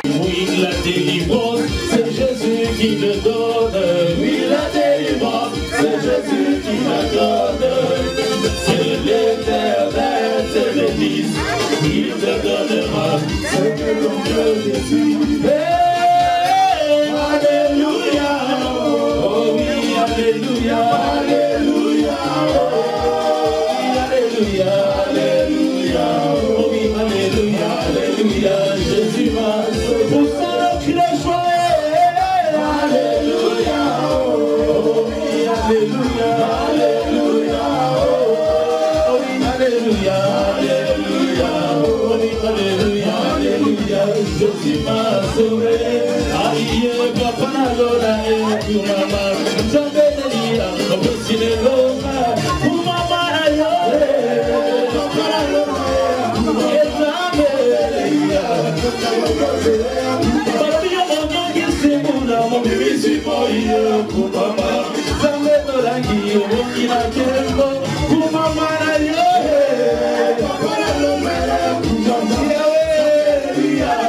Oui, la délivrance, c'est Jésus qui le donne. Oui, la délivrance, c'est Jésus qui la donne. C'est l'Éternel, c'est l'Église, qui te donnera ce que l'on veut Jésus. Alléluia, oh oui, Alléluia, Alléluia, oh oui, Alléluia, Alléluia, oh oui, Alléluia, Alléluia, Jésus m'a sauvé. Pour ça qu'il est joyeux, Alléluia, oh oui, Alléluia, Alléluia, oh oui, Alléluia, Alléluia, oh oui, Alléluia, Alléluia, Jésus m'a sauvé. Aïe, papa na lola e pour mama, jambe delia, obesi le lola, pour mama ayo, papa na lola e jambe delia. Babio monyo kisimula, mon bibi si moye pour mama, jambe dola ki oki na kembo, pour mama ayo, papa na lola e jambe delia.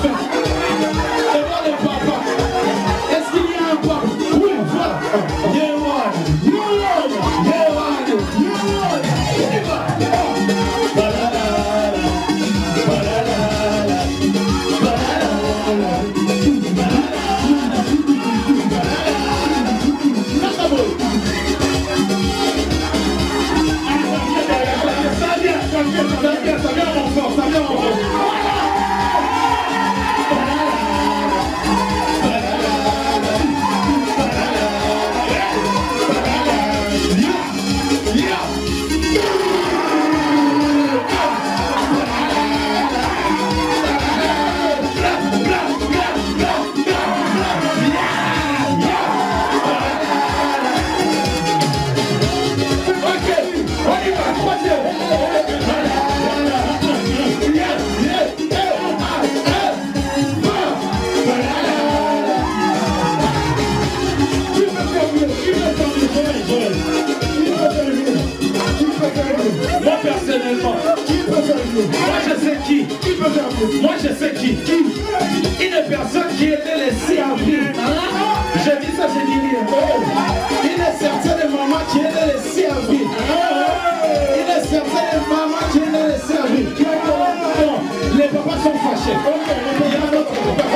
voir le papa. Est-ce qu'il y a un papa? Oui, voilà. Yewan. Yewan. Yewan. Yewan. Ça vient mon corps, ça vient mon corps. Moi personnellement, moi je sais qui. Moi je sais qui. Une personne qui était laissée à vivre. Je dis ça, je dis rien. Une certaine maman qui était laissée à vivre. Une certaine maman qui était laissée à vivre. Non, les papas sont fâchés. Il y a d'autres papas.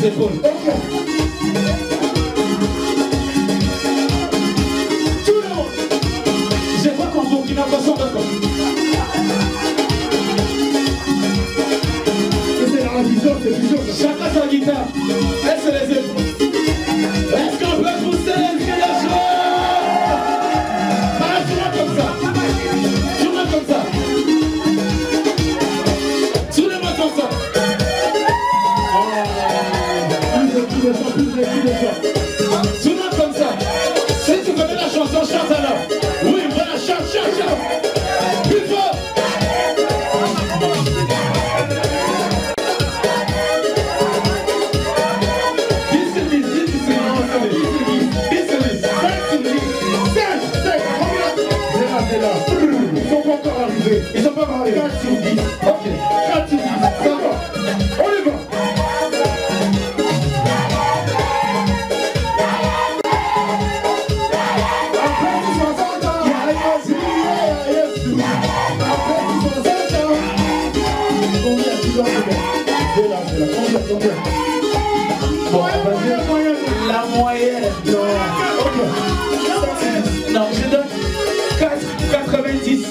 Épaules. Okay. Tout le monde. Je vois qu'en Burkina Faso d'accord. C'est dans la vision, c'est vision. Chacun sa guitare. Elle se les épaules. Est-ce qu'on peut pousser les villages? Ah, tourne comme ça. Tourne comme ça. Tourne-moi comme ça. Souvent comme ça. Si tu connais la chanson, chante alors. Oui, voilà, chante, chante, chante. Plus fort. Ils sont pas encore arrivés. Ils sont pas encore arrivés. 4 sur 10. Ok. 4 sur 10. D'accord. On y va. Bon, la moyenne. Non, je donne 4,90.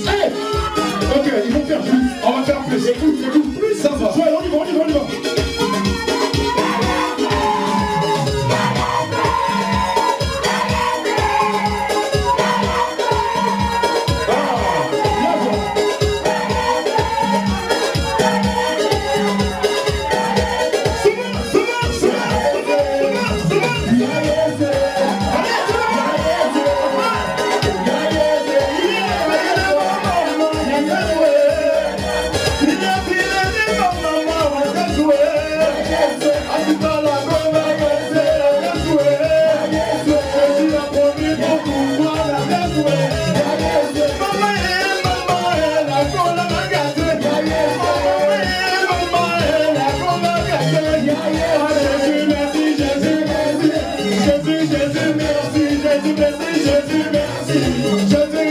Ok, ils vont faire plus. On va faire plus. Écoute, plus. Ça va. Ouais, on y va. Jésus, merci, Jésus, merci, Jésus, merci. Jésus,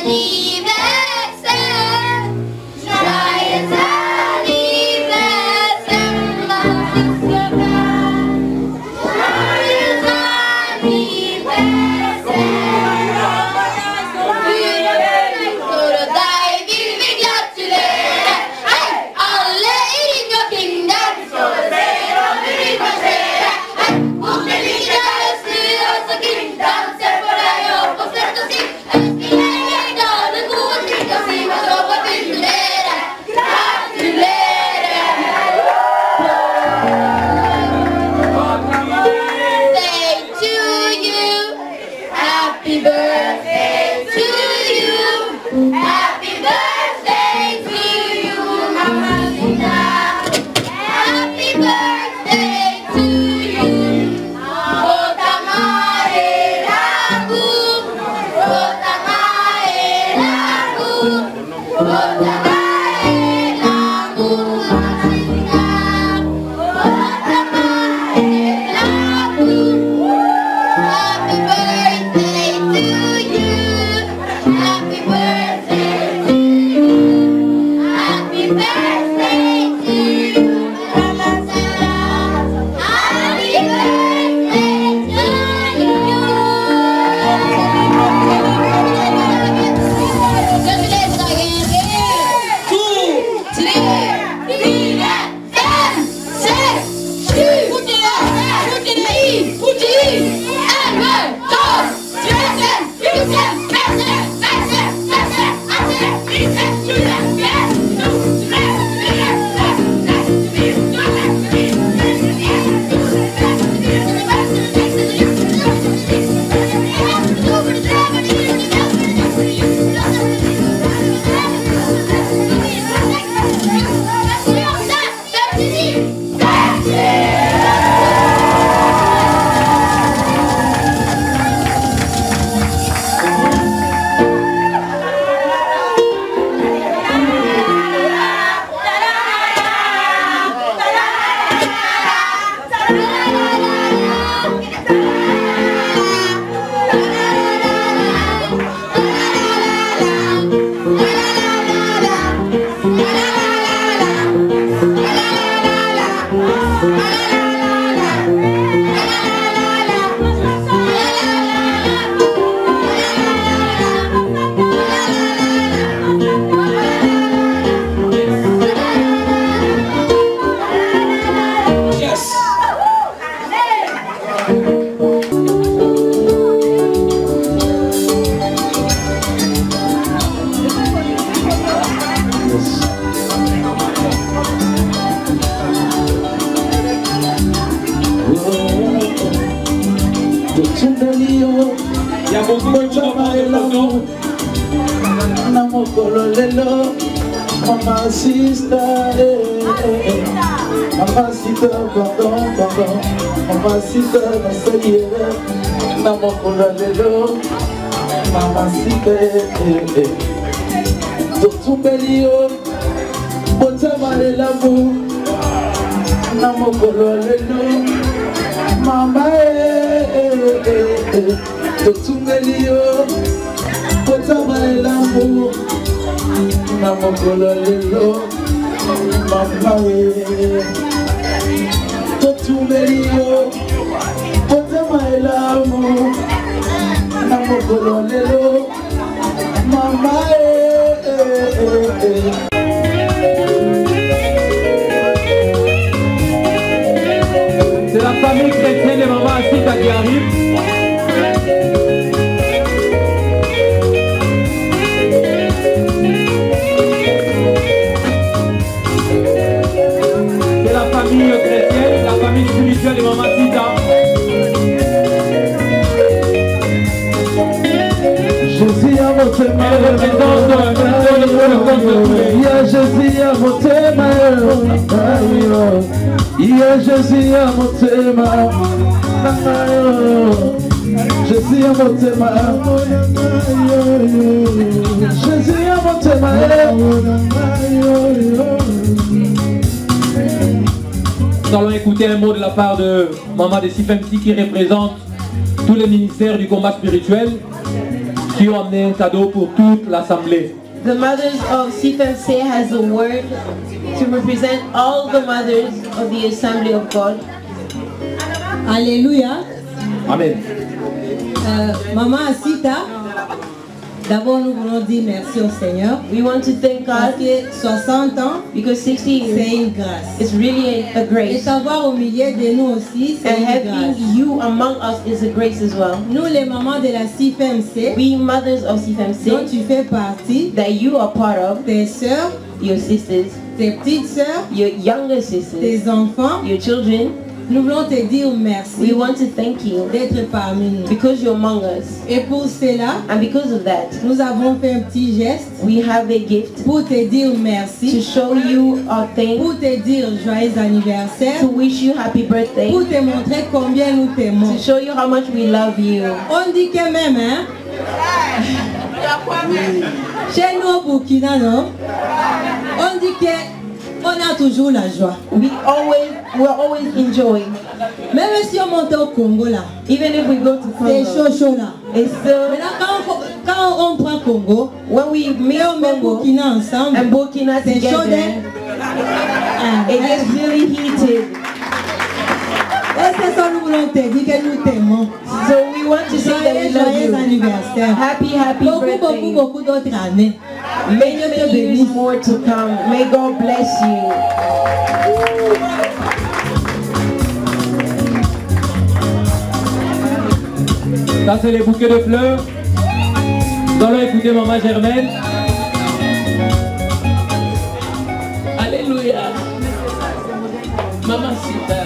Anniversaire. Botama elamu Namokolo lelo Mama sister Mama sister pardon Mama sister nasayere Namokolo lelo Mama sister Totumbelio Botama elamu Namokolo lelo Mama Totumbelio Botama elamu Namokolo lelo Mama Totumbelio Botama elamu Namokolo lelo Mama C'est la famille chrétienne de Maman Asita qui arrive. C'est la famille chrétienne, la famille spirituelle de Maman Asita. Jésus a voté ma Jésus a voté ma Jésus a voté ma Jésus a voté ma Jésus a voté ma Nous allons écouter un mot de la part de Maman de Sifemti qui représente tous les ministères du combat spirituel qui ont amené un cadeau pour toute l'assemblée. The mothers of CFMC has a word to represent all the mothers of the Assembly of God. Alléluia. Amen. Maman Asita, d'abord nous voulons dire merci au Seigneur. We want to thank Parce God que 60 ans, because 60 years c'est une grâce. is really a Et grace. savoir au milieu de nous aussi, c'est And une having grâce. you among us is a grace as well. Nous les mamans de la CFMC, We mothers of dont CFMC tu fais partie, that you are part of, tes sœurs, your sisters, tes petites sœurs, your younger sisters, tes enfants, your children, nous voulons te dire we merci want to thank you d'être parmi nous. because you're among us. Et pour cela, And because of that, nous avons fait un petit geste we have a gift pour te dire to merci, show you our thanks, pour te dire joyeux anniversaire, to wish you happy birthday, pour te montrer combien nous t'aimons. to show you how much we love you. On dit que même, hein, chez nous au Burkina, non, on dit que on a toujours la joie. We're always enjoying. Même si on monte au Congo là, Even if we go to c'est Congo, chaud là. it's still, Maintenant quand on prend Congo, when we meet et on met Congo Burkina ensemble, and Burkina c'est chaud together, hein. it gets really heated. Et c'est ça nous voulons te dire que nous t'aimons. So we want to say that we love Joyeux you. anniversaire. Happy birthday. Beaucoup d'autres années. Many years more to come. May God bless you. Ça c'est les bouquets de fleurs. Nous allons écouter Maman Germaine. Alléluia. Maman Sita,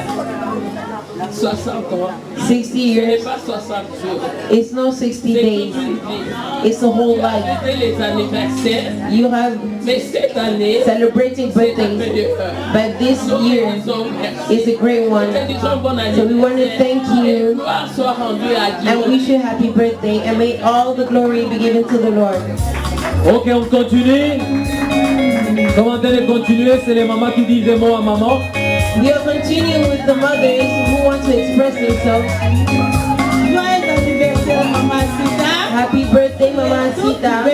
60 ans. 60 Ce n'est years. pas 60 jours. It's not 60 C'est days. toute une vie. It's a whole life. C'était les anniversaires. You have Mais cette année, celebrating c'est un peu birthdays. de heure. But this Nous year disons merci. is a great one. Nous disons bon So we want to anniversaire. thank Et you gloire soit rendue à and Dieu. wish you happy birthday. And may all the glory be given to the Lord. Ok, on continue. Comment on de continuer? C'est les mamans qui disent des mots à maman. We are continuing with the mothers who want to express themselves. Joyeux anniversaire, Maman Sita. Happy birthday, Mama Sita.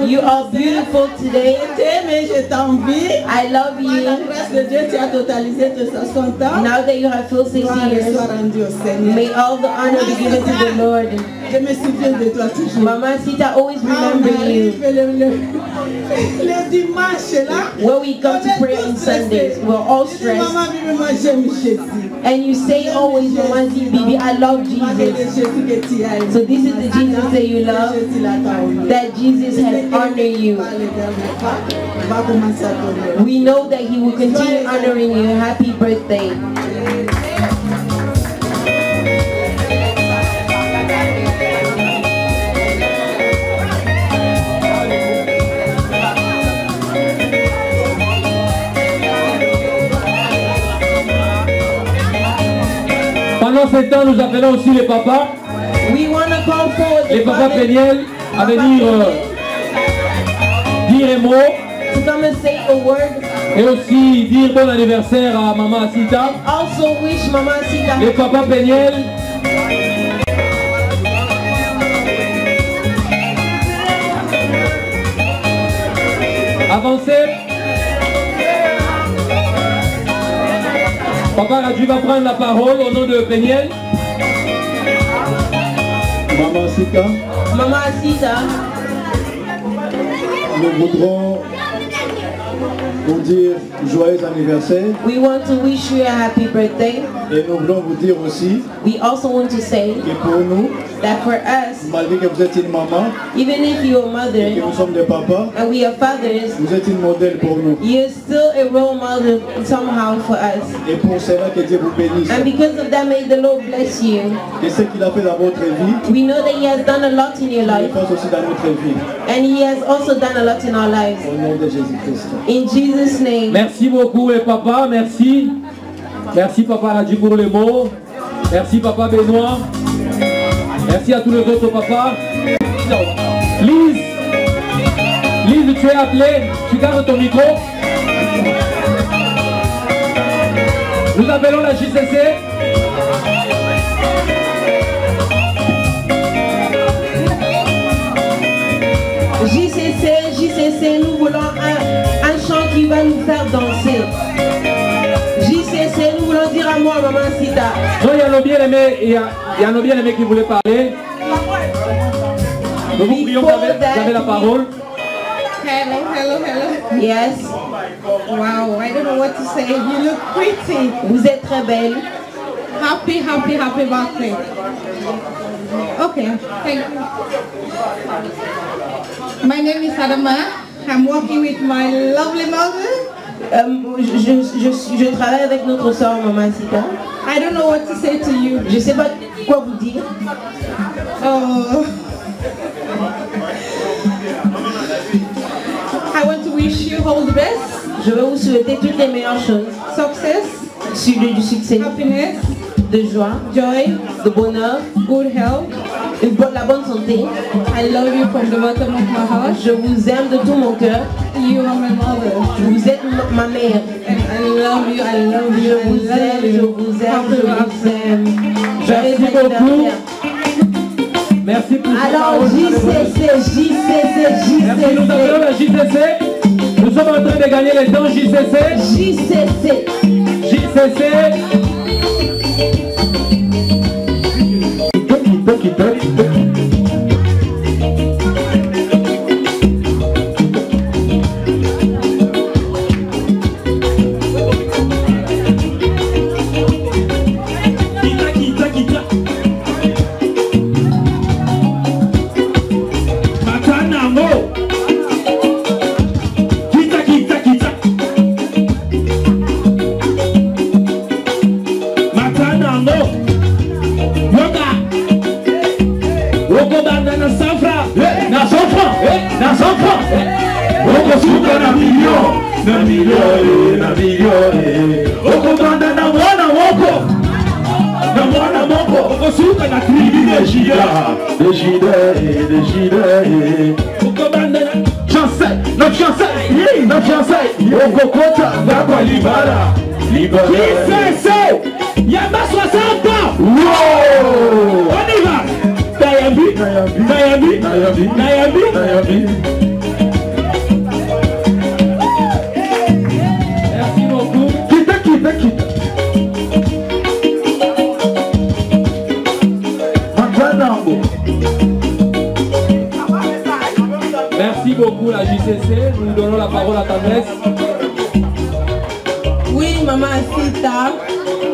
You are beautiful today. Mais je t'envie. I love Par la you. grâce de Dieu, tu as totalisé tes 60 ans. Now that you have filled 60 Gloire years, soit rendue au Seigneur. may all the honor be given to the Lord. Je me souviens de toi toujours. Mama Sita, always On remember you. arrive le dimanche là. When we come to pray on Sundays, we're all stressed. Maman, moi j'aime Jésus. And you say always, Mama Bibi, I love Jesus. So this is the Jesus that you love, that Jesus has honored you. We know that He will continue honoring you. Happy birthday. Pendant ce temps, nous appelons aussi les papas. We want to call forward Les the papas fathers Péniel à venir dire un mot to come and say a word. et aussi dire bon anniversaire à Maman Asita. Also wish Mama Sita Les papas Péniel. Avancez. Papa Radju va prendre la parole au nom de Péniel. Maman Sita, Mama Sita, nous voudrons vous dire joyeux anniversaire we want to wish you a happy birthday. et nous voulons vous dire aussi We also want to say que pour nous, that for us, malgré que vous êtes une maman even if you're a et mother que nous sommes des papas, and we are fathers, vous êtes une modèle pour nous. you're still a role model somehow for us. Et pour cela que Dieu vous bénisse. And because of that, may the Lord bless you. Et ce qu'il a fait dans votre vie, We know that He has done a lot in your il life, passe aussi dans notre vie. and He has also done a lot in our lives. Au nom de Jésus-Christ. In Jesus' name. Merci beaucoup les papas, merci. Merci Papa Radju pour les mots. Merci Papa Benoît. Merci à tous les autres papas. Lise, Lise, tu es appelée, tu gardes ton micro. Nous appelons la JCC. JCC, nous voulons un chant qui va nous faire danser. JCC, nous voulons dire à moi, Maman Sita. Non, il y en a bien aimé, il y en a bien aimé qui voulaient parler. Nous vous prions, vous avez la parole. Hello. Yes, Wow, I don't know what to say. You look pretty. vous êtes très belle. Happy birthday. Okay, thank you. My name is Adama. I'm working with my lovely mother. Je travaille avec notre soeur Maman Sita. I don't know what to say to you. Je ne sais pas quoi vous dire. Oh. I want to wish you all the best. Je veux vous souhaiter toutes les meilleures choses. Success, Du succès, happiness, de joie, joy, de bonheur, good health. la bonne santé. I love you from the bottom of my heart. Je vous aime de tout mon cœur. You are my mother. Vous êtes ma mère. And I love you, I love you, Je vous aime, je vous aime, je vous aime. Joyeux Merci beaucoup. anniversaire. Merci pour ces Alors paroles. JCC. Merci, nous appelons la JCC. Nous sommes en train de gagner les temps JCC. JCC. Yamba 60 ans. Wow. On y va. Nayambi. Merci beaucoup. Quitte. Merci beaucoup la JCC. Nous donnons la parole à ta nièce. Oui, Maman Sita,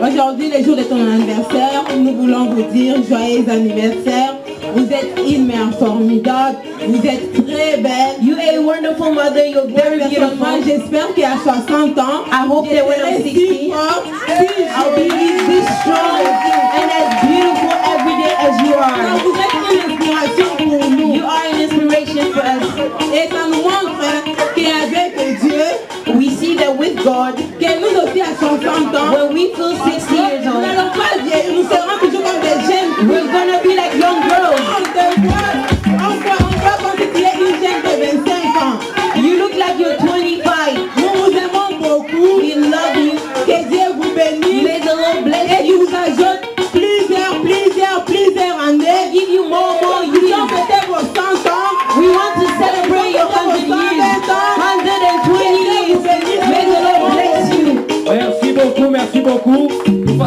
aujourd'hui, le jour de ton anniversaire, nous voulons vous dire joyeux anniversaire. Vous êtes une mère formidable, vous êtes très belle. You are a wonderful mother, you're very beautiful. J'espère qu'à 60 ans, I hope that when I'm 60, I'll be this strong and as beautiful every day as you are. Vous êtes une inspiration pour nous. You are an inspiration for us. Et ça nous montre qu'avec Dieu, we see that with God, que nous aussi à 60 ans, when we feel 60 years nous old, n'allons pas vieillir, nous serons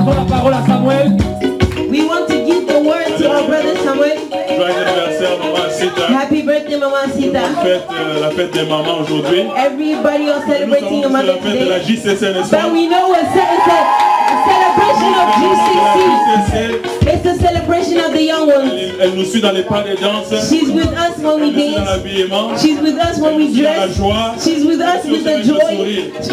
Passons la parole à Samuel. We want to give the word to our brother Samuel. Joyeux anniversaire, maman Sita. Happy birthday, Mama Sita. La fête des mamans aujourd'hui. Everybody are Nous celebrating your savons que c'est mother la fête de la today. JCC, n'est-ce pas? But we know it's a celebration of GCC. It's a celebration of the young ones. Elle nous suit dans les pas des danses. She's with us when we Elle nous suit dans dance. l'habillement. She's with us when we Elle nous suit dans la dress. joie. She's with us with the joy.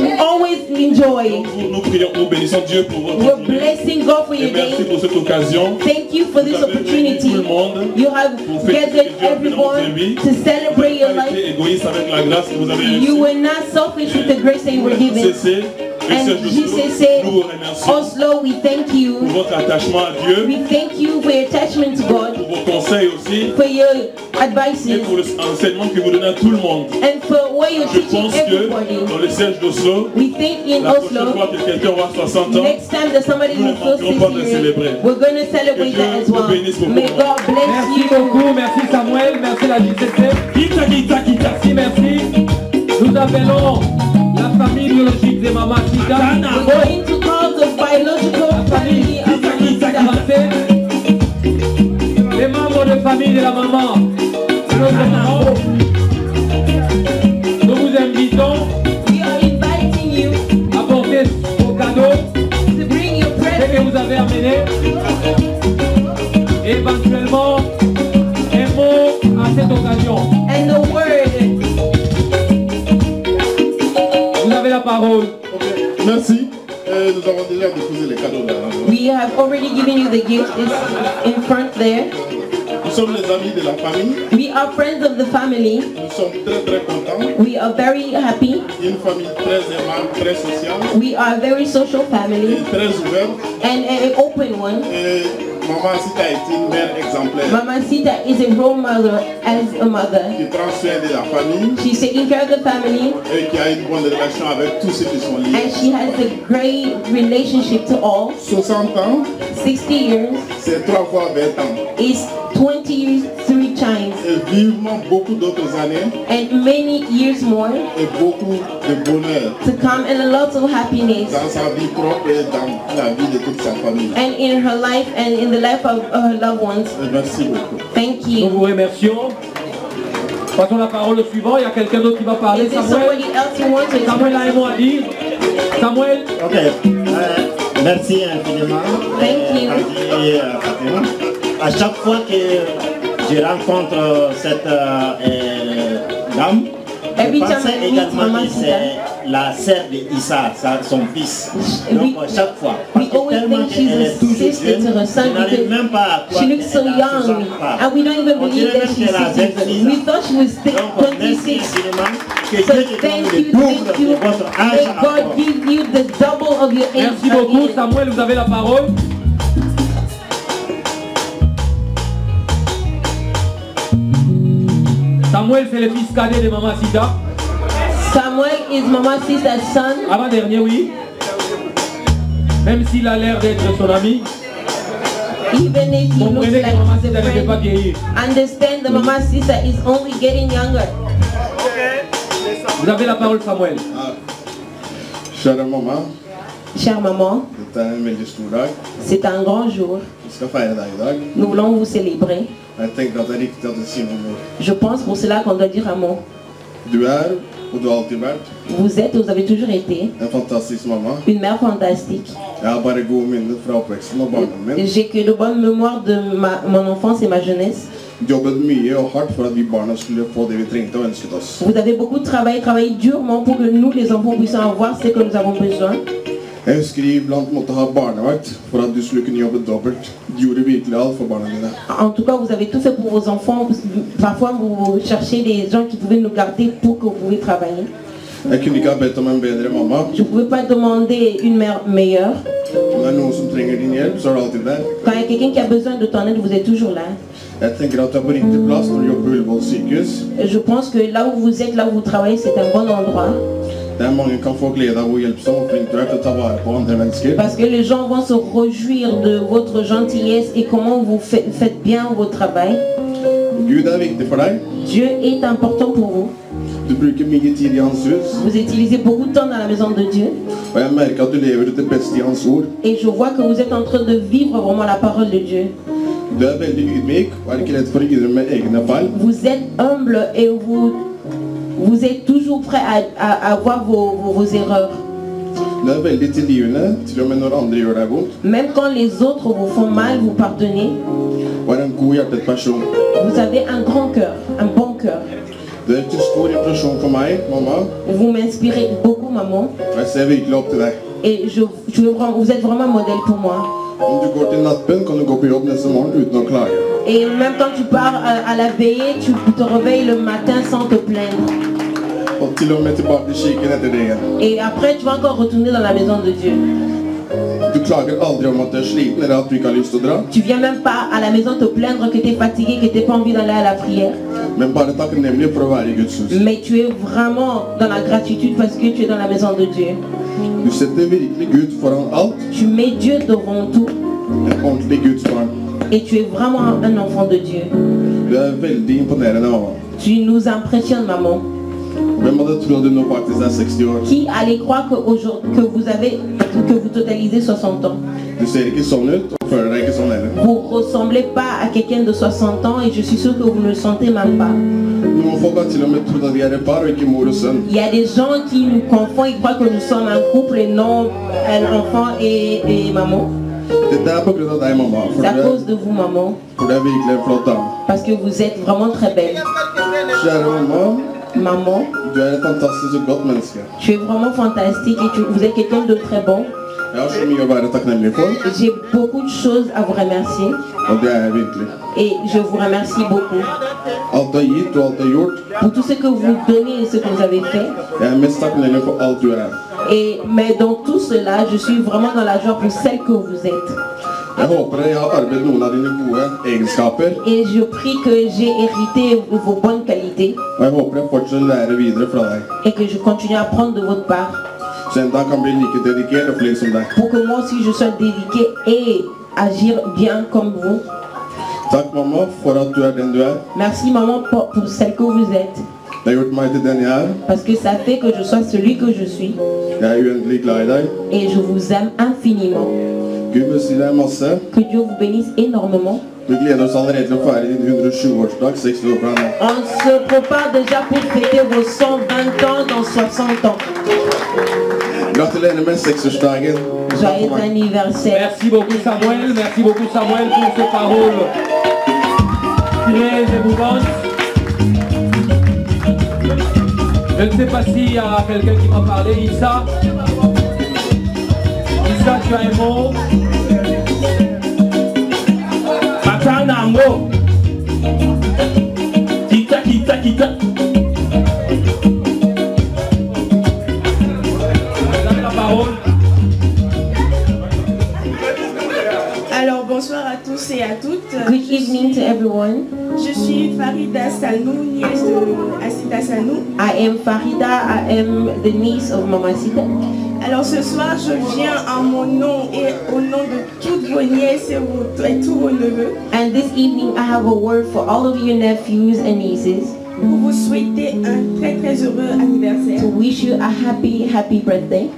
We always enjoy. Nous prions, nous bénissons Dieu pour votre We're journée. blessing God for Et your merci day. pour cette occasion. Thank you for this Vous avez réuni tout opportunity. le monde. You have gathered everyone to celebrate your Vous n'avez pas life. été égoïste avec la grâce que vous avez reçue. You were not selfish with the grace that you were given. CC, And GCC, nous vous remercions Oslo, we thank pour you. votre attachement à Dieu, We thank you for your attachment to God, pour vos conseils aussi, for your et advices, pour l'enseignement que vous donnez à tout le monde. and for what you're Je teaching pense que everybody. dans le siège d'Oslo, We think in la prochaine Oslo, fois que quelqu'un aura 60 ans, next time that somebody nous ne fulfills manquerons pas de 60 célébrer. years, we're going to celebrate Que that Dieu as well. vous bénisse beaucoup. May God bless Merci you. beaucoup, merci Samuel, merci la JCC. Merci, merci. Nous appelons la famille biologique de Maman Sita. We're going to call the biological family of Mama Sita. Les membres de famille de la maman. Notre maman. Nous vous invitons We are inviting you à porter vos cadeaux, to bring your ce presents que vous avez amené. Et éventuellement, un mot à cette occasion. and the word. Vous avez la parole. Merci. Nous avons déjà déposé les cadeaux là. We have already given you the gift. It's in front there. Nous sommes les amis de la famille. We are friends of the family. Nous sommes très très contents. We are very happy. Une famille très aimable, très sociale We are a very social et family très ouverte. and an open one. Et Maman Sita est une mère exemplaire Mama Sita is a role model as a mother. qui prend soin de la famille She's taking care of the family et qui a une bonne relation avec tous ceux qui sont liés. and she has a great relationship to all. 60 ans, 60 years c'est 3 fois 20 ans. is 20 years 3 times Et vivement beaucoup d'autres années and many years more et beaucoup de bonheur to come and a lot of happiness dans sa vie propre et dans la vie de toute sa famille. and in her life and in the life of her loved ones. Et merci beaucoup. Thank Nous you. vous remercions. Passons la parole au suivant. Il y a quelqu'un d'autre qui va parler. Is there Samuel. somebody else you want to Samuel a un mot à dire. Samuel. Ok, merci infiniment. Thank you. Fatima. À chaque fois que je rencontre cette dame, je Every time pensais I meet également Mama que Sita, c'est la sœur d'Issa, son fils. Donc chaque fois, we parce que always tellement think she's qu'elle a est toujours sister jeune, to her son je n'arrive because même pas à croire she looks so qu'elle a young 60 ans. and we don't even On believe dirait that même she's qu'elle a 60. 26 We ans. thought she was Donc merci 26. infiniment. Que So Dieu te donne thank le you, double thank de you. votre âge May encore. God give you the double of your age. Merci beaucoup. again. Samuel, vous avez la parole. Samuel, c'est le fils cadet de Maman Sita. Samuel is Mama Sita's son. Avant-dernier, oui. Même s'il a l'air d'être son ami, Even if he looks comprenez like que Maman he's Sita a ne peut pas friend, vieillir. understand that Mama Sita is only getting younger. Vous avez la parole, Samuel. Chère maman, Chère maman, det är en väldigt stor dag. c'est un grand jour. Vi ska fira dig idag. Nous voulons vous célébrer. Jag tänker att det är riktigt att du säger något. Je pense pour cela qu'on doit dire un mot. Du är, och du har alltid varit, Vous êtes, vous avez toujours été en fantastisk mamma. une mère fantastique. Jag har bara god minne från uppväxten och barndomen min. J'ai que de bonnes mémoires de mon enfance et ma jeunesse. Jobbet mycket och hårt för att vi barnen skulle få det vi tänkte och önskat oss. Vous avez beaucoup travaillé durement pour que nous, les enfants, puissions avoir ce que nous avons besoin. Jag husker ibland måtte ha barnevakt för att du skulle kunna jobba dubbelt. Du gjorde virkelig allt för barnen dina. En tout cas, vous avez tout fait pour vos enfants. Parfois, vous cherchez des gens qui pouvaient nous garder pour que vous puissiez travailler. Jag kunde inte ha bett om en bättre mamma. Je ne pouvais pas demander une mère meilleure. Om det är någon som tränger din hjälp så är du alltid där. Quand il y a quelqu'un qui a besoin de ton aide, vous êtes toujours là. Jag tänker att du är på riktig plats när du jobbar på Ullevål sjukhus. Je pense que là où vous êtes, là où vous travaillez, c'est un bon endroit. Där många kan få glädje av hur hjälpsam och flink du är till att ta vara på andra människor. Parce que les gens vont se réjouir de votre gentillesse et comment vous faites bien votre travail. Gud är viktig för dig. Dieu est important pour vous. Du bruker mye tid i hans hus. Vous utilisez beaucoup de temps dans la maison de Dieu. Og jeg merker at du lever ut det beste i hans ord. Et je vois que vous êtes en train de vivre vraiment la parole de Dieu. Du er veldig ydmyk og er ikke redd for å innrømme egne feil. Vous êtes humble et vous êtes toujours prêt à voir vos erreurs. Du er veldig tilgivende, til og med når andre gjør deg vondt. Même quand les autres vous font mal, vous pardonnez. Og er en godhjertet person. Vous avez un grand cœur, un bon cœur. Du er til stor impresjon for meg, mamma. Vous m'inspirez beaucoup, maman. Og jeg ser virkelig opp til deg. Et vous êtes vraiment un modèle pour moi. Om du går til nattbønn, kan du gå på jobb neste morgen uten å klage. Et même quand tu pars à la veillée, tu te réveilles le matin sans te plaindre. Og til og med tilbake til kirken etter det igjen. Et après, tu vas encore retourner dans la maison de Dieu. Du klager aldri om at du er sliten eller at du ikke har lyst til å dra. Tu viens même pas à la maison te plaindre que tu es fatigué, que tu n'as pas envie d'aller à la prière. Men bare takknemlig for å være i Guds hus. Mais tu es vraiment dans la gratitude parce que tu es dans la maison de Dieu. Du setter virkelig Gud foran alt. Tu mets Dieu devant tout. En ordentlig Guds barn. Et tu es vraiment un enfant de Dieu. Du er veldig imponerende, mamma. Tu nous impressionnes, maman. Hvem hadde trodd du nå faktisk er 60 år? Qui allait croire que vous totalisez 60 ans? Du ser ikke sånn ut, og føler deg ikke sånn heller. Vous ne ressemblez pas à quelqu'un de 60 ans et je suis sûre que vous ne le sentez même pas. Noen folk har til og med trodd at vi er et par og ikke mor og sønn. Il y a des gens qui nous confondent, ils croient que nous sommes un couple et non un enfant et maman. Dette er på grunn av deg, mamma. C'est à cause de vous, maman. For du er virkelig en flott dame. Parce que vous êtes vraiment très belle. Kjære mamma, Maman, du er et fantastisk og godt menneske. tu es vraiment fantastique et vous êtes quelqu'un de très bon. Jeg har så mye å være takknemlig for, J'ai beaucoup de choses à vous remercier og det er jeg virkelig. et je vous remercie beaucoup Alt du har gitt og alt du har gjort, pour tout ce que vous donnez et ce que vous avez fait. jeg er mest takknemlig for alt du er. Mais dans tout cela, je suis vraiment dans la joie pour celle que vous êtes. Jeg håper jeg har arbeidet noen av dine gode egenskaper, Et je prie que j'ai hérité vos bonnes qualités og jeg håper jeg fortsatt lærer videre fra deg. et que je continue à prendre de votre part Så en dag kan bli like dedikert og flink som deg. pour que moi aussi je sois dédiée et agir bien comme vous. Takk, mamma, for at du er den du er. Merci maman pour celle que vous êtes. Det har gjort meg til den jeg er. Parce que ça fait que je sois celui que je suis. Jeg er uendelig glad i deg. Et je vous aime infiniment. Gud vil deg masse. Que Dieu vous bénisse énormément. Vi gleder oss allerede til å feire din 107-årsdag, 60 år fra nå. On se prépare déjà pour fêter vos 120 ans dans 60 ans. Gratulerer med 6-årsdagen. Joyeux anniversaire. Merci beaucoup Samuel pour ces paroles très émouvantes. Je ne sais pas s'il y a quelqu'un qui m'a parlé. Issa, tu as un mot? Matanango. Kita. La parole. Alors bonsoir à tous et à toutes. Good evening to everyone. Je suis Farida Sanou, nièce de Asita Sanou. I am Farida. I am the niece of Mama Sita. Alors ce soir, je viens en mon nom et au nom de toutes vos nièces et tous vos neveux. And this evening I have a word for all of your nephews and nieces. Pour vous souhaiter un très heureux anniversaire. To wish you a happy birthday.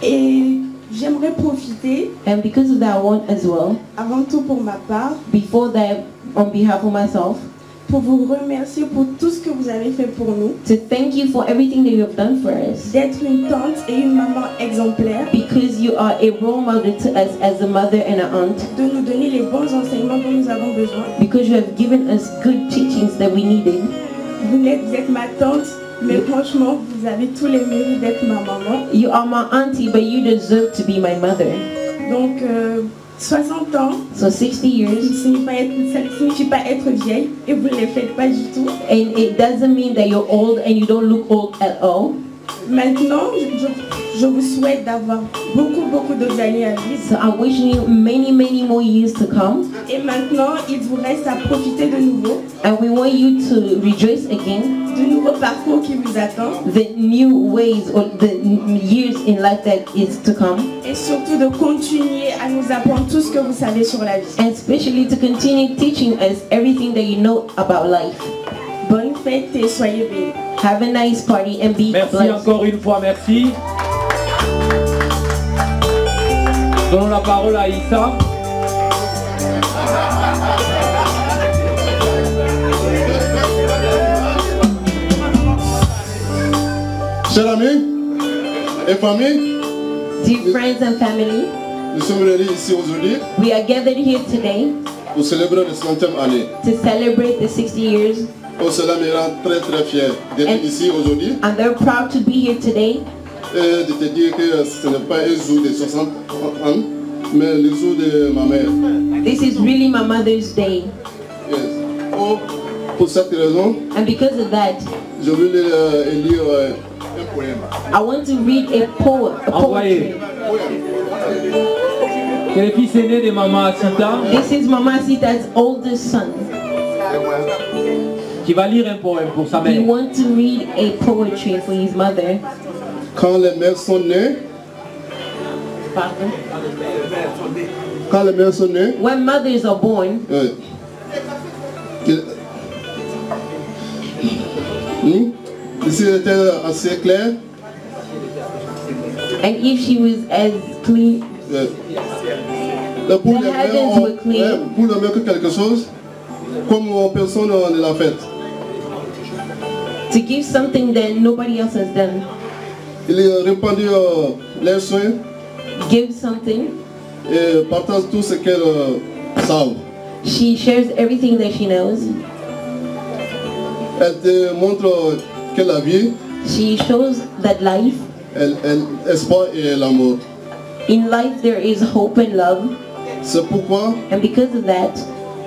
Et j'aimerais profiter, And because of that I want as well, avant tout pour ma part, before that on behalf of myself, pour vous remercier pour tout ce que vous avez fait pour nous. to thank you for everything that you have done for us. D'être une tante et une maman exemplaire. Because you are a role model to us as a mother and an aunt. De nous donner les bons enseignements dont nous avons besoin. Because you have given us good teachings that we needed. Vous êtes ma tante, mais franchement, vous avez tous les mérites d'être ma maman. You are my auntie, but you deserve to be my mother. Donc, 60 ans, So 60 years, ça ne signifie pas être vieille, et vous ne les faites pas du tout. and it doesn't mean that you're old and you don't look old at all. Maintenant, je vous souhaite d'avoir beaucoup d'autres années à vivre. So I'm wishing you many more years to come. Et maintenant, il vous reste à profiter de nouveau, And we want you to rejoice again. de nouveaux parcours qui vous attendent, The new ways or the years in life that is to come. et surtout de continuer à nous apprendre tout ce que vous savez sur la vie. And especially to continue teaching us everything that you know about life. Bonne fête et soyez bénis. Have a nice party and be Merci blessed. encore une fois, merci. Donnons la parole à Issa. Chers amis et famille, Dear friends and family, nous sommes réunis ici aujourd'hui we are gathered here today pour célébrer la 60e année. to celebrate the 60 years. Oh, cela me rend très très fier d'être ici aujourd'hui I'm very proud to be here today et de te dire que ce n'est pas un jour de 60 ans, mais le jour de ma mère. This is really my Mother's Day. Yes. Oh, pour cette raison, And because of that, je vais lire un poème. I want to read a poem. Envoyez. C'est le fils aîné de Maman Asita This is Mama Sita's oldest son. qui va lire un poème pour sa He mère. wants to read a poetry for his mother. Quand les mères sont nées, Pardon? quand les mères sont nées, When mothers are born, si elle était assez claire, and if she was as clean, pour The les heavens mères, were clean. pour les mères que quelque chose, comme personne ne l'a fait. to give something that nobody else has done, Il a répandu les soins give something, et partage tout ce qu'elle savent. she shares everything that she knows. Elle te montre que la vie, She shows that life, l'espoir et l'amour. in life there is hope and love, C'est pourquoi and because of that,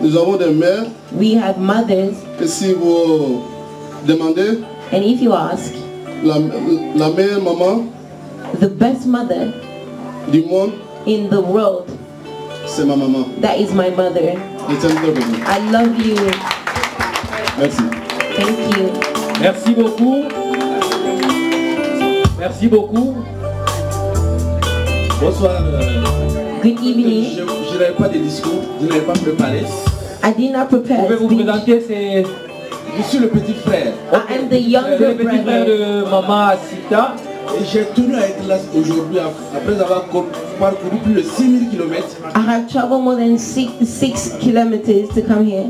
nous avons des mères we have mothers, et si vous demandez, and if you ask, la meilleure maman the best mother du monde, in the world, c'est ma maman. that is my mother. Je t'aime très beaucoup. I love you. Merci. Thank you. Merci beaucoup. Merci beaucoup. Bonsoir. Good evening. Je n'avais pas de discours, je n'avais pas préparé. I did not prepare. Pouvez-vous a speech. présenter, c'est Je suis le petit frère. I am the le younger petit frère brother. de Maman Asita. Et j'ai tenu à être là aujourd'hui après avoir parcouru plus de 6000 km. I have traveled more than 6 kilometers to come here.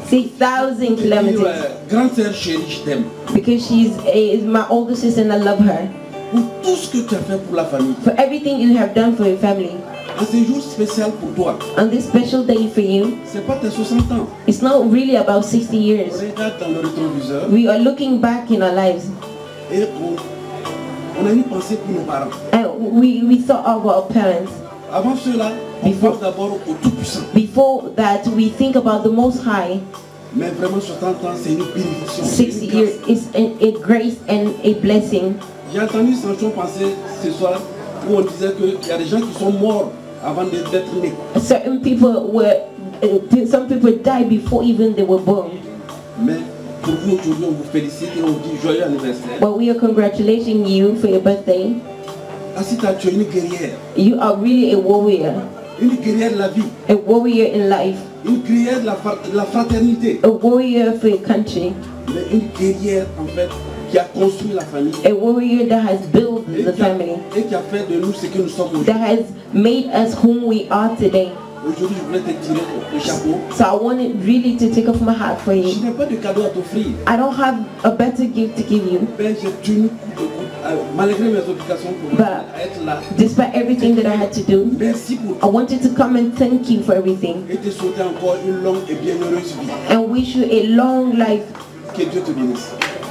6,000 kilometers. Grande sœur chérie, je t'aime. Because she's is my older sister and I love her. Pour tout ce que tu as fait pour la famille. For everything you have done for your family. Et c'est un jour spécial pour toi. On this special day for you, C'est pas tes 60 ans. it's not really about 60 years. Regarde dans le rétroviseur We are looking back in our lives. et on a une pensée pour nos parents. And we thought of our parents. Avant cela, on pense d'abord au Tout-Puissant. Before that, we think about the Most High. Mais vraiment 60 ans, c'est une bénédiction. 60 years is a grace and a blessing. J'ai entendu Sanchon penser ce soir où on disait qu'il y a des gens qui sont morts avant d'être nés. Certain people some people died before even they were born. Mais pour vous aujourd'hui, on vous félicite et on vous dit joyeux anniversaire. But we are congratulating you for your birthday. Asita, tu es une guerrière. You are really a warrior. Une guerrière de la vie. A warrior in life. Une guerrière de la fraternité. A warrior for your country. Mais une guerrière en fait qui a construit la famille. A warrior that has built the family. Et qui a fait de nous ce que nous sommes aujourd'hui. That has made us whom we are today. Aujourd'hui, je voulais te tirer le chapeau. So I wanted really to take off my hat for you. Je n'ai pas de cadeau à t'offrir. I don't have a better gift to give you. Ben, j'ai tenu malgré mes obligations pour être là. Despite everything that I had to do, Merci pour I wanted to come and thank you for everything. et te souhaiter encore une longue et bienheureuse vie. And wish you a long life. Que Dieu te bénisse.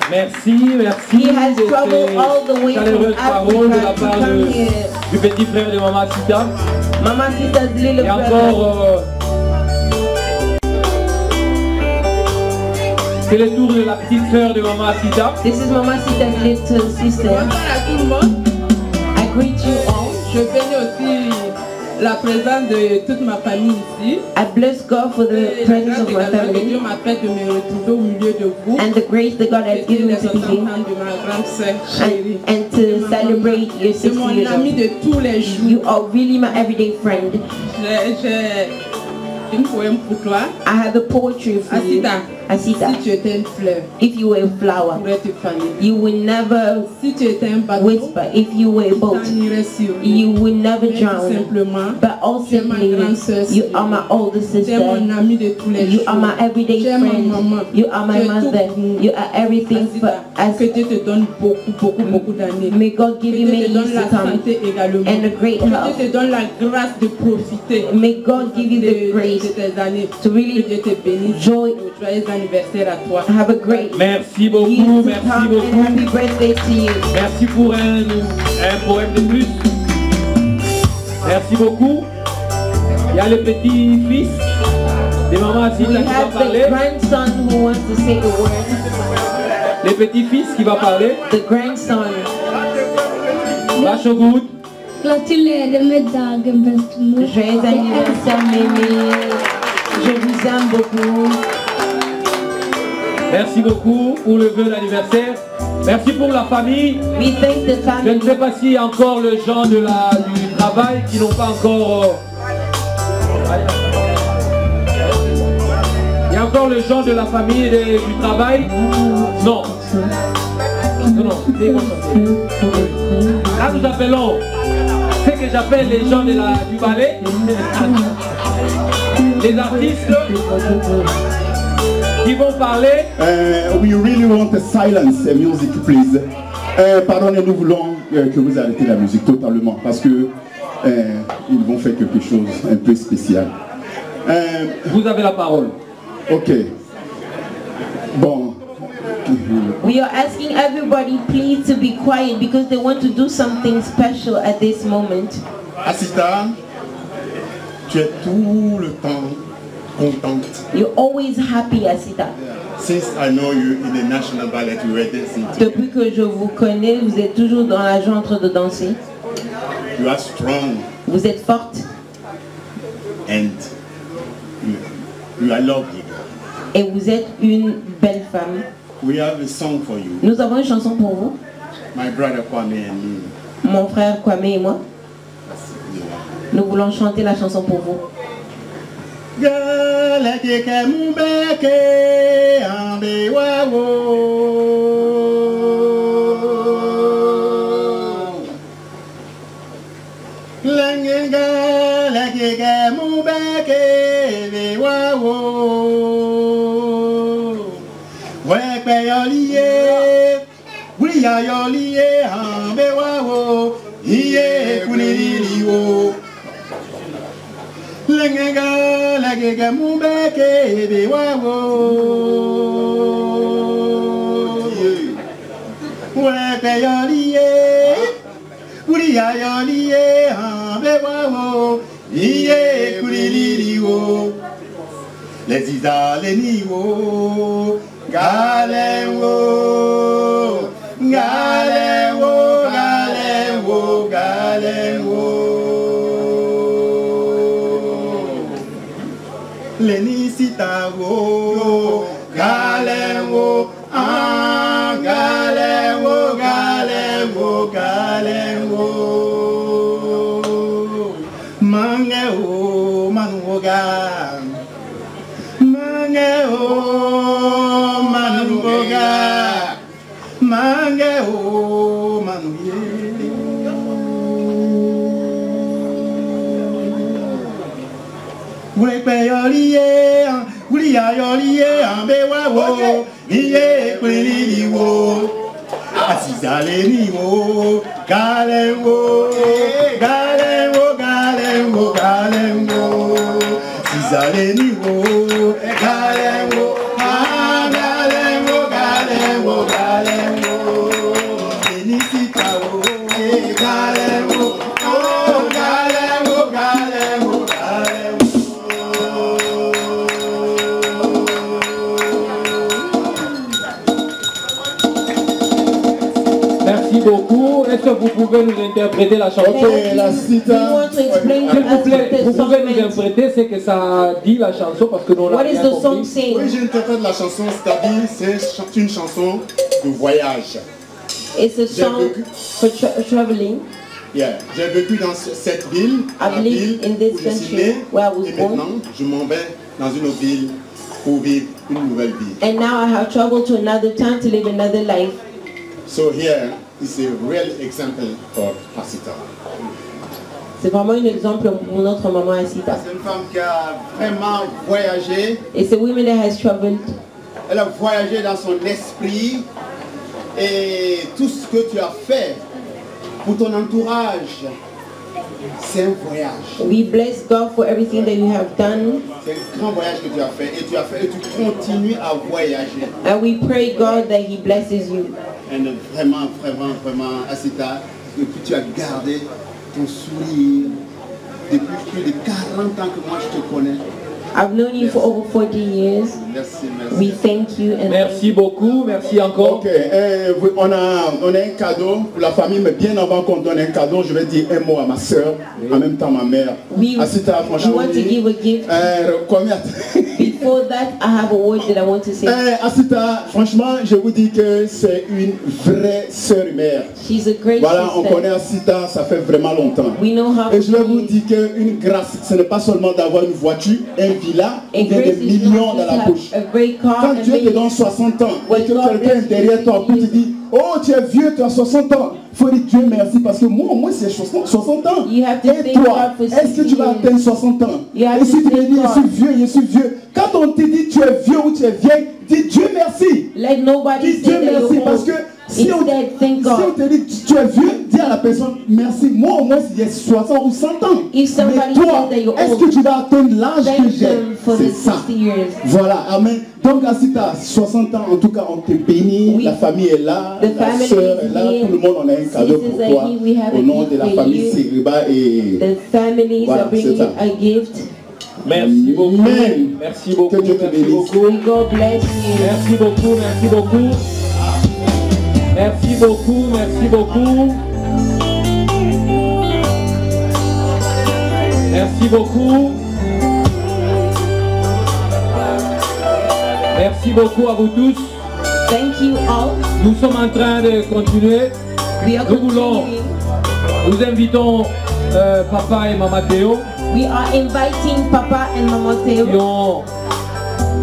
Merci, merci. He has de traveled ces all the way from chaleureuses paroles de la Africa to part come here. du petit frère de Maman Asita. Mama Sita's little Et brother. encore, c'est le tour de la petite sœur de Maman Asita. This is Mama Sita's little sister. Bonsoir à tout le monde. I greet you all. Je bénis aussi la présence de toute ma famille ici. I bless God for the Et la presence grâce of my également que family Dieu m'a fait de me retrouver au milieu de vous. and the grace that God has C'était given me les to be 60 here ans de ma grande sœur chérie. and to celebrate your C'est 60 mon years ami old. de tous les jours. You are really my everyday friend. J'ai une poème pour toi. I have a poetry for you. Asita, Asita, Si tu étais une fleur, if you were a flower, pourrais te faner. you will never Si tu étais un bateau, whisper. If you were a boat, t'en irais sur lui. you will never Mais tout drown. simplement, But all tu es ma simply, grande sœur, you are my older tu es sister. mon ami de tous les You jours. are my everyday Tu es ma friend. maman. You are my Tu es tout mother. pour nous. You are everything for us. Que Dieu te donne beaucoup d'années. May God give you Que many Dieu te donne years la to come santé également. and a great Que health. Dieu te donne la grâce de profiter. May God give you the de grace tes années. to really Que Dieu te bénisse. joy. Joyeux anniversaire à toi. Have a great Merci beaucoup, years to merci come and beaucoup. happy birthday to you. Merci pour un poème de plus. Merci beaucoup. Il y a le petit-fils de maman Asita We qui va have the parler. grandson who wants to say a word. Le petit-fils qui va parler. The grandson. Vachogoud. Joyeux anniversaire, Mémé. Je vous aime beaucoup. Merci beaucoup pour le vœu d'anniversaire. Merci pour la famille. We thank the Je family. ne sais pas s'il y a encore les gens du travail qui n'ont pas encore... Il y a encore les gens de la famille et du travail? Non. Non. Là, nous appelons ce que j'appelle les gens du ballet, les artistes qui vont parler. We really want a silence music, please. Pardonnez, nous voulons que vous arrêtez la musique totalement parce que ils vont faire quelque chose un peu spécial. Vous avez la parole. Ok. Bon. We are asking everybody please to be quiet because they want to do something special at this moment. Asita, tu es tout le temps contente. You're always happy, Asita. Since I know you in the National Ballet, you were dancing. Depuis que je vous connais, vous êtes toujours dans la joie en train de danser. You are strong Vous êtes forte and you are lovely. et vous êtes une belle femme. We have a song for you. Nous avons une chanson pour vous, My brother Kwame and me. mon frère Kwame et moi. Nous voulons chanter la chanson pour vous. Les Isaleniwo, Galenwo, Galenwo, Galenwo, Galenwo. Lenisitawo, Galenwo, ah, Galenwo, Galenwo, Galenwo. Mangeo, Manuoga. Mangeo, Manuoga. Mangeo, Manuye. Wekpeyoliye, Wuliyayoliye, Ambewawo, Niye Kuliliwo, Asizaleniwo, Galenwo, Galenwo, Galenwo, Galenwo, Asizaleniwo, Galenwo, ah, Galenwo, Galenwo, Galenwo, Enisitawo, Galenwo, oh, Galenwo, Galenwo, Galenwo. Merci beaucoup. Est-ce que vous pouvez nous interpréter la chanson? We want to explain S'il to vous us plaît, what vous the song pouvez nous meant. interpréter ce que ça dit la chanson parce que nous l'avons What is bien the compris. song saying? Oui, j'interprète la chanson, c'est-à-dire c'est une chanson de voyage. It's a song for traveling. Yeah. J'ai vécu dans cette ville, la lived ville in this où je suis country né, where I was et born. maintenant je m'en vais dans une autre ville pour vivre une nouvelle vie. And now I have traveled to another town to live another life. So here is a real example for Asita. C'est vraiment un exemple pour notre maman Asita. C'est une femme qui a vraiment voyagé. It's a woman that has traveled. Elle a voyagé dans son esprit et tout ce que tu as fait pour ton entourage, c'est un voyage. We bless God for everything that you have done. C'est un grand voyage que tu as fait et tu continues à voyager. And we pray God that He blesses you. Et vraiment, Asita, depuis tu as gardé ton sourire depuis plus de 40 ans que moi je te connais. I've known you for over 40 years. Merci. We thank you. And merci beaucoup, merci encore. Ok, on a un cadeau pour la famille, mais bien avant qu'on donne un cadeau, je vais dire un mot à ma soeur, en même temps ma mère. Asita, franchement, want to give a gift. Combien? Before that, I have a word that I want to say. Asita, franchement, je vous dis que c'est une vraie sœur et mère. She's a great voilà, sister. on connaît Asita, ça fait vraiment longtemps. We know how et je vais vous dire qu'une grâce, ce n'est pas seulement d'avoir une voiture, un villa, ou bien des millions dans la poche. Quand Dieu te donne 60 ans, et que quelqu'un derrière toi peut te dire, oh tu es vieux, tu as 60 ans, il faut dire Dieu merci parce que moi c'est 60 ans. Et toi, est-ce que tu vas atteindre 60 ans? Et si tu me dis je suis vieux, quand on te dit tu es vieux ou tu es vieille, dis Dieu merci. Let nobody dis Dieu merci parce que si on te dit tu es vieux, dis à la personne merci. Moi au moins j'ai 60 ou 100 ans. Mais toi, est-ce que tu vas atteindre l'âge que j'ai? C'est ça. Voilà, amen. Donc Asita, 60 ans en tout cas on te bénit, la famille est là, la soeur est là, tout le monde on a un cadeau pour toi au nom de la famille Seriba et voilà, c'est ça. Merci beaucoup. Merci beaucoup. Que Dieu te bénisse. God bless you. Merci beaucoup. Merci beaucoup. Merci beaucoup. Merci beaucoup. Merci beaucoup. Merci beaucoup à vous tous. Thank you all. Nous sommes en train de continuer. Nous invitons Papa et Maman Théo. We are inviting Papa and Mama Théo. Ils ont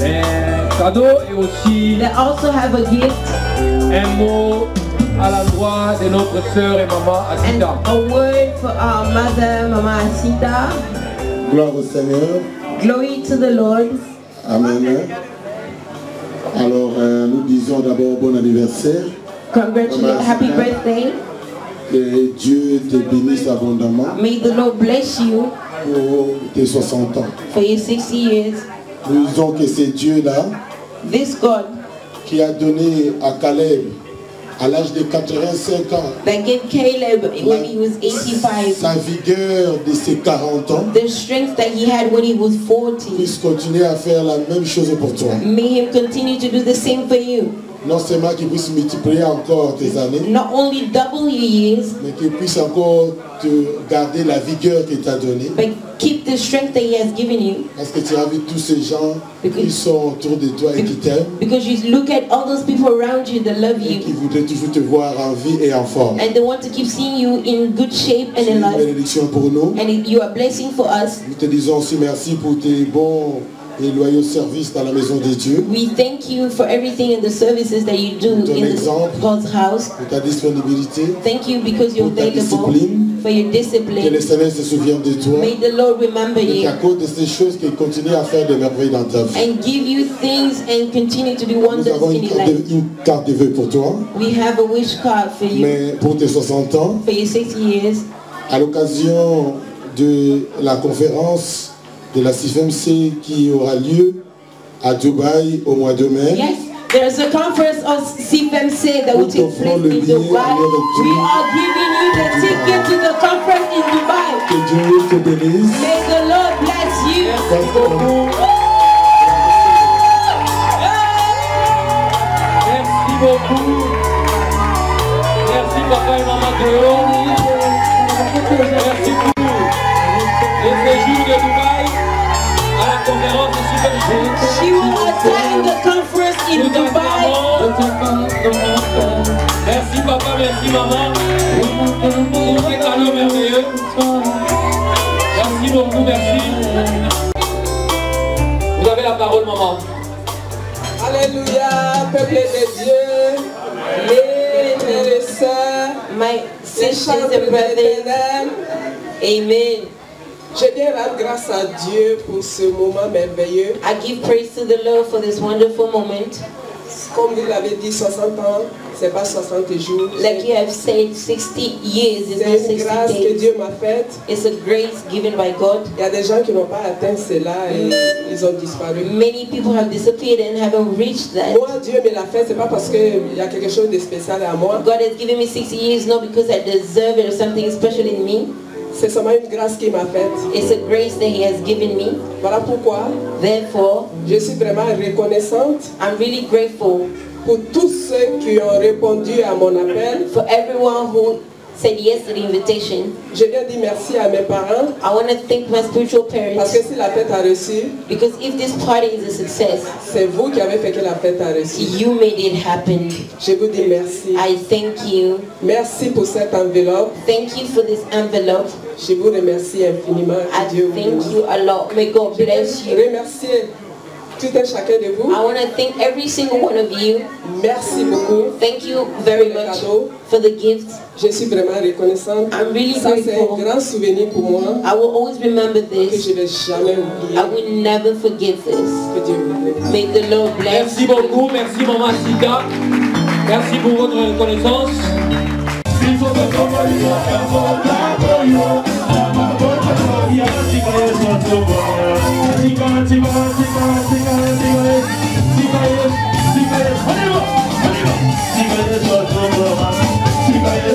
un cadeau et aussi they also have a gift. Un mot à l'endroit de notre sœur et Maman Asita. And a word for our mother, Mama Asita. Gloire au Seigneur. Glory to the Lord. Amen. Alors, nous disons d'abord bon anniversaire. Congratulations, happy birthday. Que Dieu te bénisse abondamment. May the Lord bless you. Pour tes 60 ans. For your 60 years. Nous disons que c'est Dieu-là. This God. Qui a donné à Caleb, à l'âge de 85 ans, that gave Caleb when he was 85. Sa vigueur de ses 40 ans. The strength that he had when he was 40. Puisse continuer à faire la même chose pour toi. May him continue to do the same for you. Non seulement qu'il puisse multiplier encore tes années, not only double your years, mais qu'il puisse encore te garder la vigueur qu'il t'a donnée. But keep the strength that he has given you. Parce que tu as vu tous ces gens qui sont autour de toi et qui t'aiment. Because you look at all those people around you that love you. Et qui voudraient toujours te voir en vie et en forme. And they want to keep seeing you in good shape and in life. C'est une bénédiction pour nous. And you are a blessing for us. Nous te disons aussi merci pour tes bons et loyaux services dans la maison de Dieu. We thank you for everything and the services that you do in God's house. Pour ta disponibilité. Thank you because you're available. For your discipline. Que le Seigneur se souvienne de toi. May the Lord remember you. Et qu'à cause de ces choses qu'il continue à faire des merveilles dans ta vie. And give you things and continue to do wonders Nous avons in your life. une carte de vœux pour toi. We have a wish card for you. Mais pour tes 60 ans. For your 60 years. À l'occasion de la conférence de la CFMC qui aura lieu à Dubaï au mois de mai. Yes, there's a conference of CFMC that will take place in Dubai. We are giving you the ticket to the conference in Dubai. Que Dieu te bénisse. May the Lord bless you. Merci beaucoup. Merci beaucoup. Merci papa et maman Théo. Merci pour le séjour de Dubaï. She will attend the conference in Dubai. Merci papa, merci maman. Pour ces cadeaux merveilleux. Merci beaucoup, merci. Vous avez la parole maman. Alléluia, peuple de Dieu, les frères et sœurs, my sisters and brothers, amen. Je viens rendre grâce à Dieu pour ce moment merveilleux. I give praise to the Lord for this wonderful moment. Comme vous l'avez dit, 60 ans, c'est pas 60 jours. Like you have said, 60 years is not 60 days. C'est une grâce que Dieu m'a faite. It's a grace given by God. Il y a des gens qui n'ont pas atteint cela et ils ont disparu. Many people have disappeared and haven't reached that. Moi, Dieu me l'a fait, c'est pas parce qu'il y a quelque chose de spécial à moi. God has given me 60 years, not because I deserve it or something special in me. C'est seulement une grâce qu'il m'a faite. It's a grace that He has given me. Voilà pourquoi. Therefore, je suis vraiment reconnaissante. I'm really grateful pour tous ceux qui ont répondu à mon appel. For everyone who said yes to the invitation. Je viens dire merci à mes parents. I want to thank my spiritual parents. Parce que si la fête a reçu, because if this party is a success, c'est vous qui avez fait que la fête a reçu. You made it happen. Je vous dis merci. I thank you. Merci pour cette enveloppe. Thank you for this envelope. Je vous remercie infiniment. I thank you a lot. May God bless you. Remercier tout un chacun de vous. I want to thank every single one of you. Merci beaucoup. Thank you very much for the gift. Je suis vraiment reconnaissante. I'm really Ça, grateful. c'est un grand souvenir pour moi. I will always remember this. Que je vais jamais oublier. I will never forget this. Que Dieu vous bénisse. May the Lord bless. Merci beaucoup, merci Maman Sika. Merci pour votre reconnaissance. Dubai,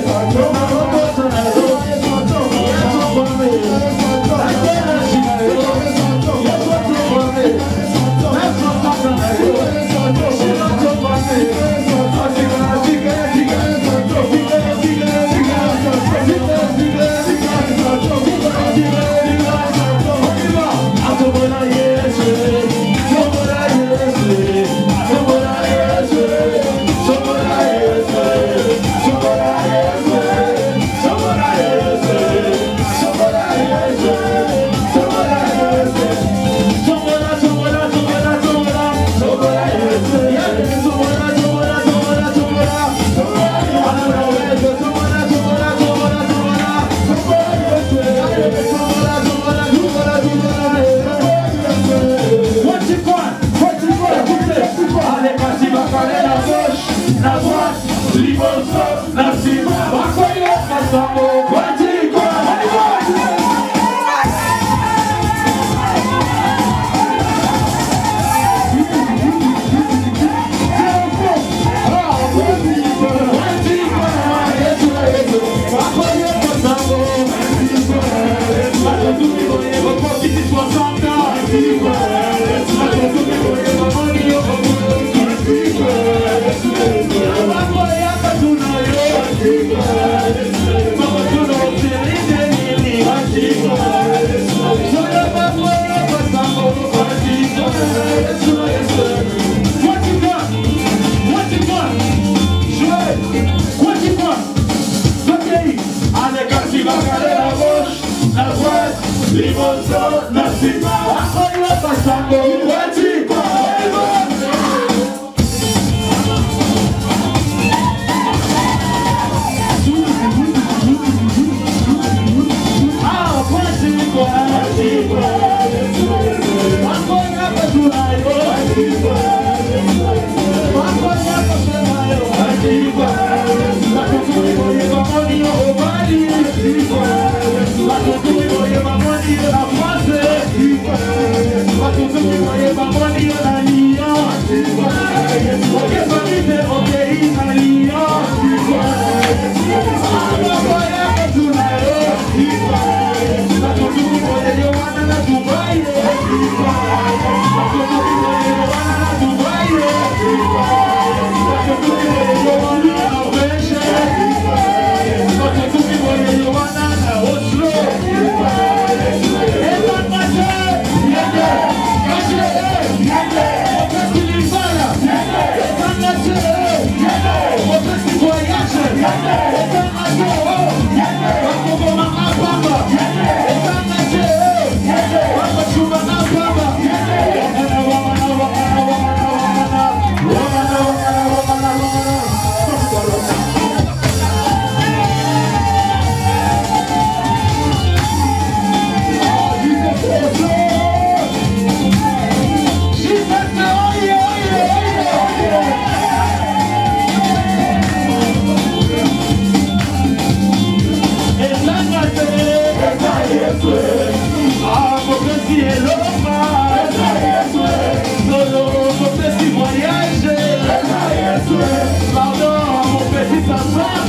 sa frère.